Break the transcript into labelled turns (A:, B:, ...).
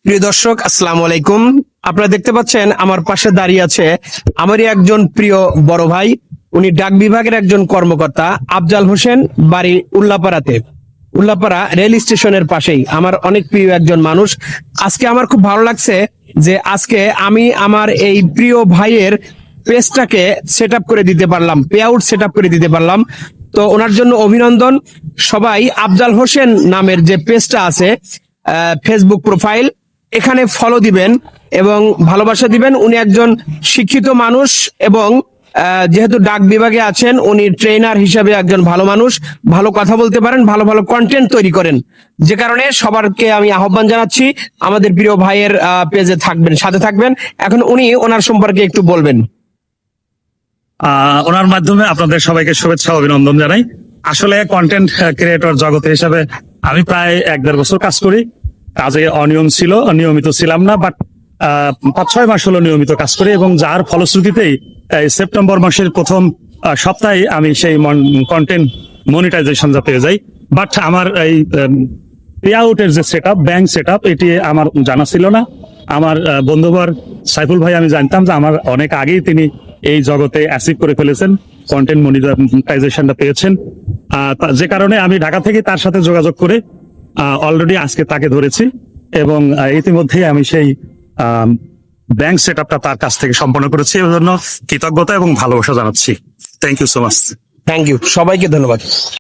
A: প্রিয় দর্শক, আসসালামু আলাইকুম। আপনারা দেখতে পাচ্ছেন আমার পাশে দাঁড়িয়ে আছে আমারই একজন প্রিয় বড় ভাই। উনি ডাক বিভাগের একজন কর্মকর্তা, আফজাল হোসেন, বাড়ি উল্লাপাড়াতে। উল্লাপাড়া রেল স্টেশনের পাশেই আমার অনেক প্রিয় একজন মানুষ। আজকে আমার খুব ভালো লাগছে যে আজকে আমি আমার এই প্রিয় ভাইয়ের পেজটাকে সেট আপ করে দিতে পারলাম, পে আউট সেট আপ করে দিতে পারলাম। তো ওনার জন্য অভিনন্দন। সবাই আফজাল হোসেন নামের যে পেজটা আছে, ফেসবুক প্রোফাইল, এখানে ফলো দিবেন এবং ভালোবাসা দিবেন। উনি একজন শিক্ষিত মানুষ এবং যেহেতু ডাক বিভাগে আছেন, উনি ট্রেনার হিসাবে একজন ভালো মানুষ, ভালো কথা বলতে পারেন, ভালো ভালো কন্টেন্ট তৈরি করেন। যে কারণে সবারকে আমি আহ্বান জানাচ্ছি আমাদের প্রিয় ভাইয়ের পেজে থাকবেন, সাথে থাকবেন। এখন উনি ওনার সম্পর্কে একটু বলবেন।
B: ওনার মাধ্যমে আপনাদের সবাইকে শুভেচ্ছা অভিনন্দন জানাই। আসলে কন্টেন্ট ক্রিয়েটর জগতে হিসাবে আমি প্রায় 1-1.5 বছর কাজ করি। কাজে নিয়মিত ছিলাম না, বাট 5-6 মাস হলো নিয়মিত কাজ করি, এবং যার ফলশ্রুতিতেই এই সেপ্টেম্বর মাসের প্রথম সপ্তাহে আমি সেই কন্টেন্ট মনিটাইজেশন পেয়ে যাই। বাট আমার এই পে আউটের যে set up, bank set up, এটি আমার জানা ছিল না। আমার বন্ধুবর সাইফুল ভাই, আমি জানতাম যে আমার অনেক আগেই তিনি এই জগতে অ্যাচিভ করে ফেলেছেন, কন্টেন্ট মনিটাইজেশনটা পেয়েছেন। যে কারণে আমি ঢাকা থেকে তার সাথে যোগাযোগ করে অলরেডি আজকে তাকে ধরেছি, এবং ইতিমধ্যেই আমি সেই ব্যাংক সেট আপটা তার কাছ থেকে সম্পন্ন করেছি। এর জন্য কৃতজ্ঞতা এবং ভালোবাসা জানাচ্ছি। Thank you so much.
A: Thank you, সবাইকে ধন্যবাদ।